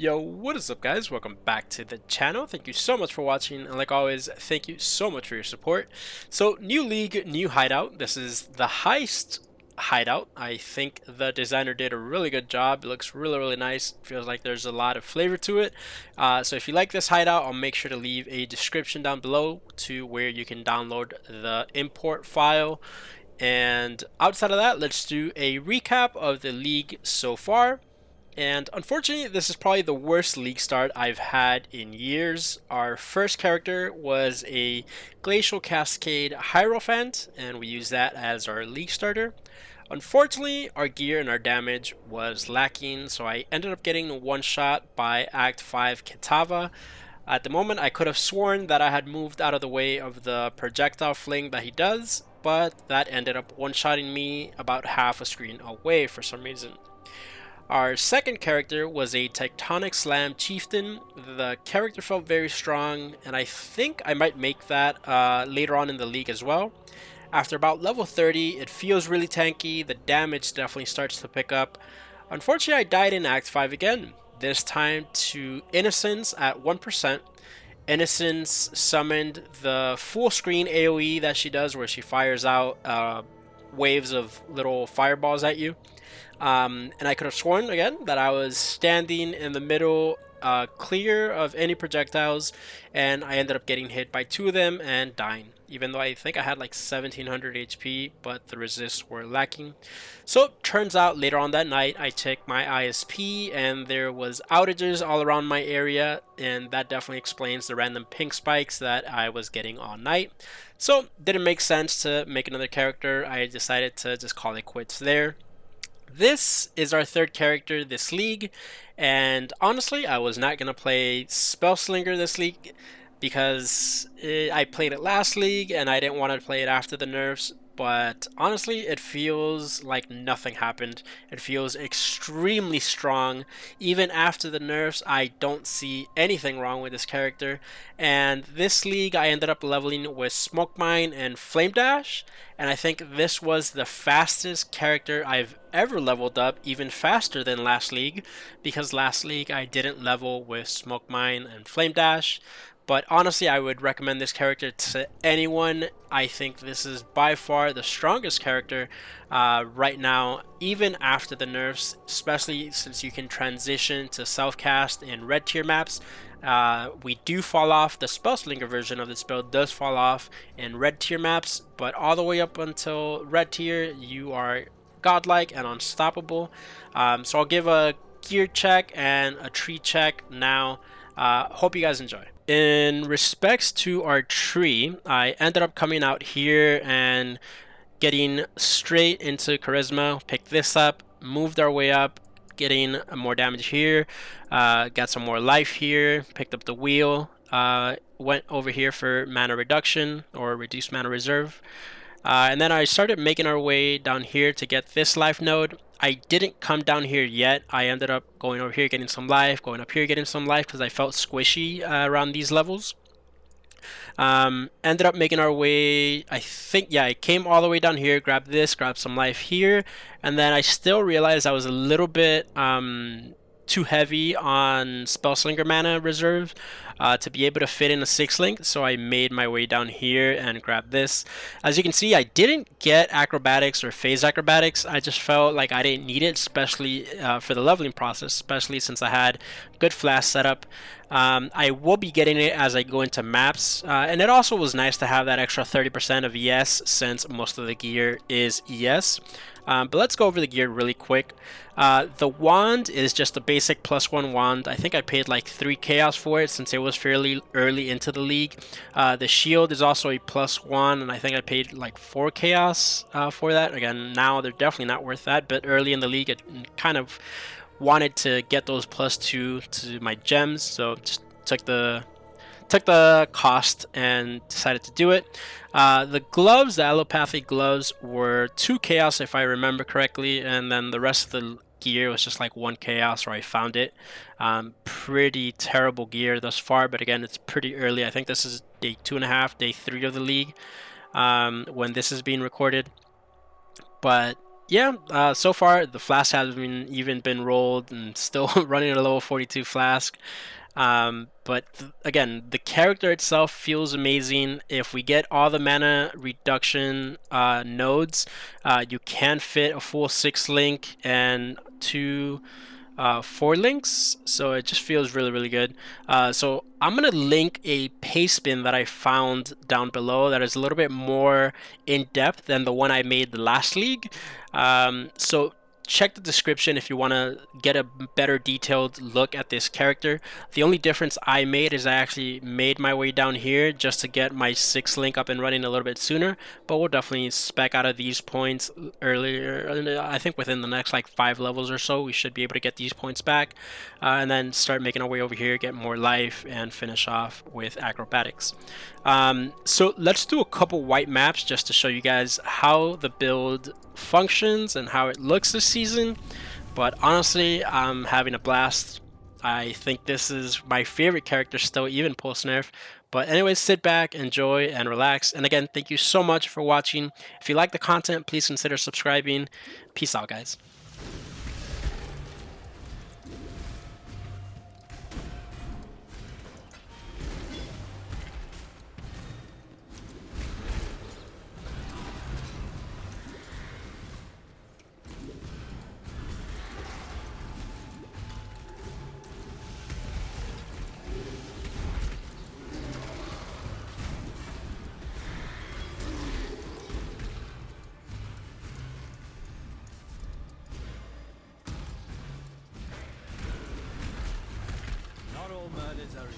Yo, what is up guys? Welcome back to the channel. Thank you so much for watching, and like always, thank you so much for your support. So, new league, new hideout. This is the heist hideout. I think the designer did a really good job. It looks really nice. Feels like there's a lot of flavor to it. So if you like this hideout, I'll make sure to leave a description down below to where you can download the import file. And outside of that, let's do a recap of the league so far. And unfortunately, this is probably the worst league start I've had in years. Our first character was a Glacial Cascade Hierophant, and we used that as our league starter. Unfortunately, our gear and our damage was lacking, so I ended up getting one shot by Act 5 Kitava. At the moment, I could have sworn that I had moved out of the way of the projectile fling that he does, but that ended up one-shotting me about half a screen away for some reason. Our second character was a Tectonic Slam Chieftain. The character felt very strong, and I think I might make that later on in the league as well. After about level 30, it feels really tanky. The damage definitely starts to pick up. Unfortunately, I died in Act 5 again, this time to Innocence at 1%. Innocence summoned the full screen AoE that she does, where she fires out waves of little fireballs at you. And I could have sworn again that I was standing in the middle, clear of any projectiles, and I ended up getting hit by two of them and dying, even though I think I had like 1700 HP, but the resists were lacking. So turns out later on that night I checked my ISP and there was outages all around my area, and that definitely explains the random ping spikes that I was getting all night. So didn't make sense to make another character. I decided to just call it quits there. This is our third character this league, and honestly, I was not going to play Spellslinger this league because I played it last league and I didn't want to play it after the nerfs, but honestly, it feels like nothing happened. It feels extremely strong. Even after the nerfs, I don't see anything wrong with this character, and this league I ended up leveling with Smoke Mine and Flame Dash, and I think this was the fastest character I've ever leveled up, even faster than last league, because last league I didn't level with Smoke Mine and Flame Dash. But honestly, I would recommend this character to anyone. I think this is by far the strongest character right now, even after the nerfs, especially since you can transition to self-cast in red tier maps. We do fall off. The Spellslinger version of this build does fall off in red tier maps, but all the way up until red tier, you are godlike and unstoppable. So I'll give a gear check and a tree check now. Hope you guys enjoy. In respects to our tree, I ended up coming out here and getting straight into Charisma, picked this up, moved our way up, getting more damage here, got some more life here, picked up the wheel, went over here for mana reduction or reduced mana reserve. And then I started making our way down here to get this life node. I didn't come down here yet. I ended up going over here getting some life, going up here getting some life because I felt squishy around these levels. Ended up making our way, I think, yeah, I came all the way down here, grabbed this, grabbed some life here, and then I still realized I was a little bit too heavy on Spellslinger mana reserve to be able to fit in a 6-link, so I made my way down here and grabbed this. As you can see, I didn't get acrobatics or phase acrobatics. I just felt like I didn't need it, especially for the leveling process, especially since I had good flash setup. I will be getting it as I go into maps, and it also was nice to have that extra 30% of ES since most of the gear is ES. But let's go over the gear really quick. The wand is just a basic +1 wand. I think I paid like 3 chaos for it since it was fairly early into the league. The shield is also a +1, and I think I paid like 4 chaos for that. Again, now they're definitely not worth that, but early in the league it kind of wanted to get those +2 to my gems, so just took the cost and decided to do it. The gloves, the allopathic gloves, were 2 chaos if I remember correctly, and then the rest of the gear was just like 1 chaos, or I found it. Pretty terrible gear thus far, but again, it's pretty early. I think this is day 2.5, day 3 of the league when this is being recorded. But Yeah, so far the flask has even been rolled and still running a level 42 flask. But again, the character itself feels amazing. If we get all the mana reduction nodes, you can fit a full 6 link and 2 4 links, so it just feels really good. So I'm gonna link a paste bin that I found down below that is a little bit more in depth than the one I made the last league. So check the description if you want to get a better detailed look at this character. The only difference I made is I actually made my way down here just to get my 6 link up and running a little bit sooner, but we'll definitely spec out of these points earlier. I think within the next like 5 levels or so we should be able to get these points back, and then start making our way over here, get more life, and finish off with acrobatics. So let's do a couple white maps just to show you guys how the build functions and how it looks this season. But honestly, I'm having a blast. I think this is my favorite character still, even post nerf. But anyways, sit back, enjoy, and relax. And again, thank you so much for watching. If you like the content, please consider subscribing. Peace out, guys. Not all murders are equal.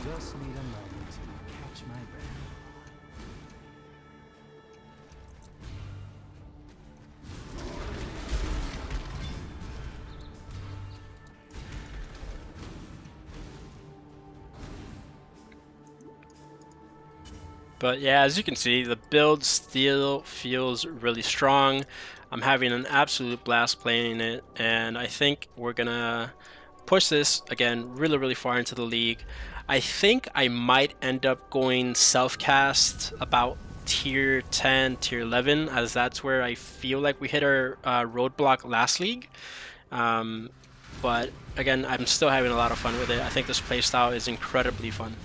Just need a moment to catch my breath. But yeah, as you can see, the build still feels really strong. I'm having an absolute blast playing it, and I think we're gonna push this again really far into the league. I think I might end up going self-cast about tier 10, tier 11, as that's where I feel like we hit our roadblock last league. But again, I'm still having a lot of fun with it. I think this playstyle is incredibly fun.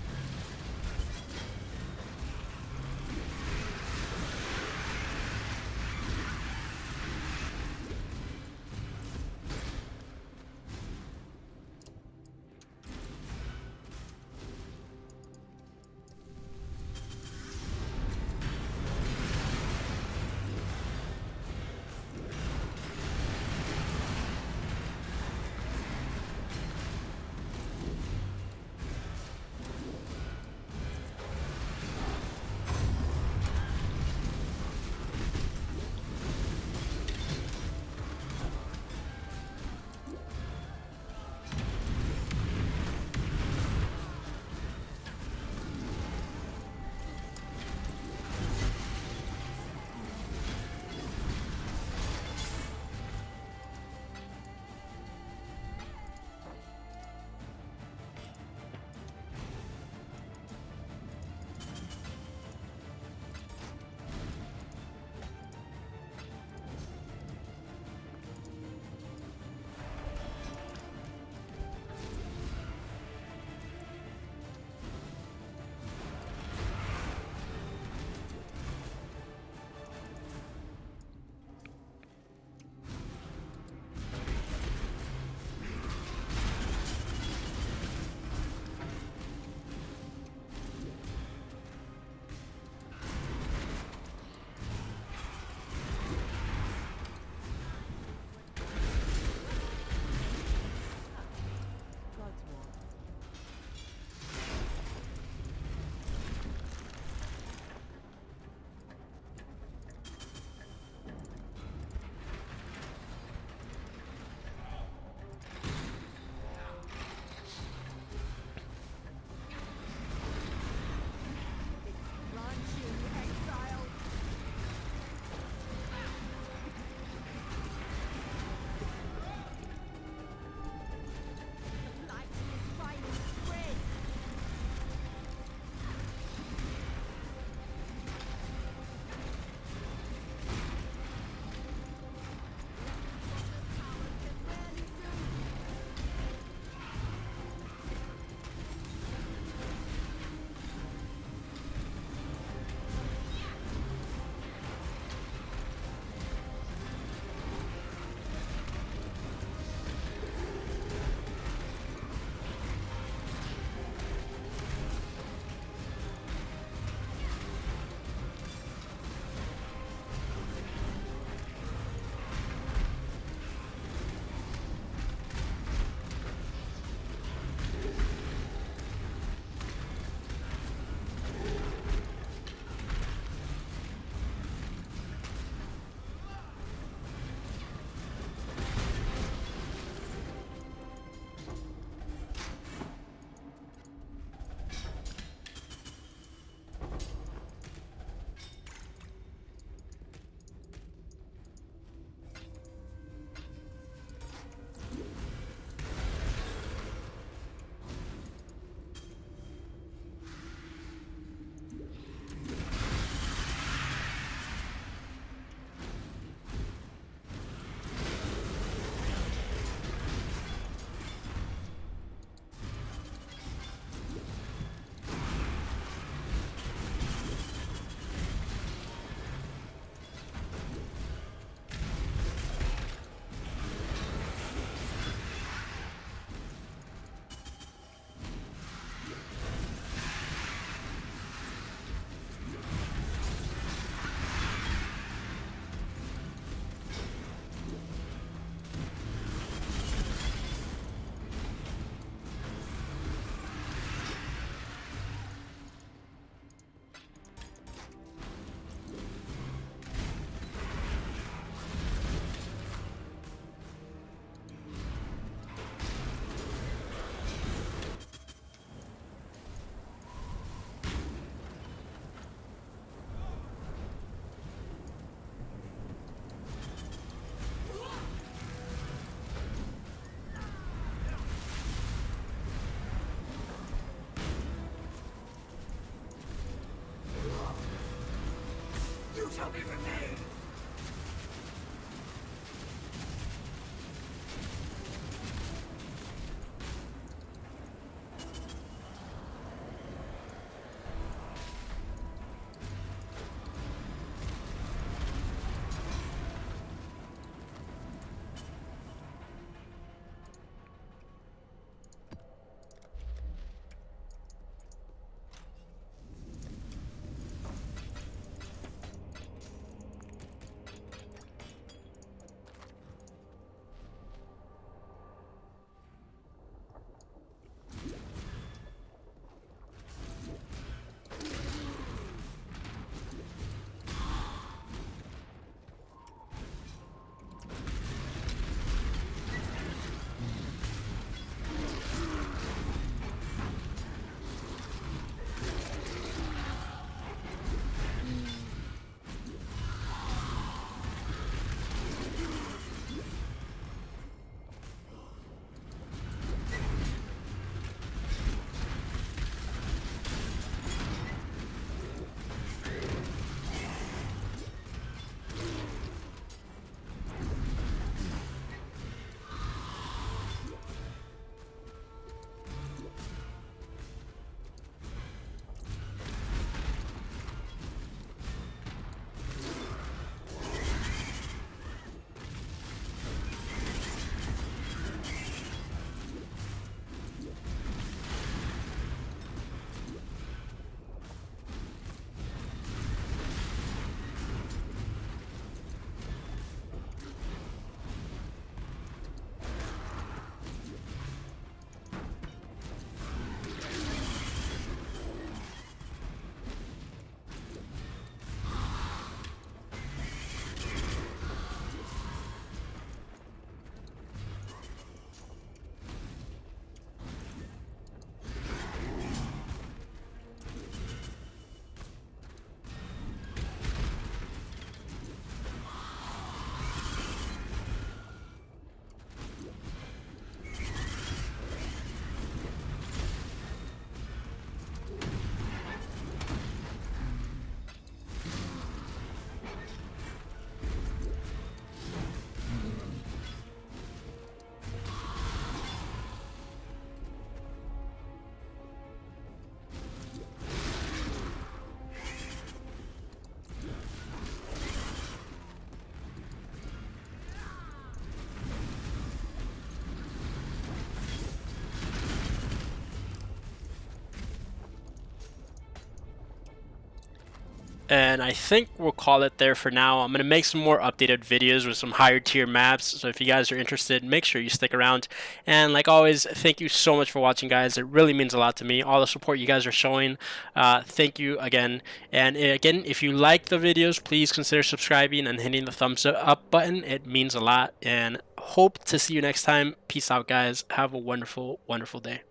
And I think we'll call it there for now. I'm going to make some more updated videos with some higher tier maps, so if you guys are interested, make sure you stick around. And like always, thank you so much for watching, guys. It really means a lot to me, all the support you guys are showing. Thank you again. And again, if you like the videos, please consider subscribing and hitting the thumbs up button. It means a lot, and hope to see you next time. Peace out, guys. Have a wonderful, wonderful day.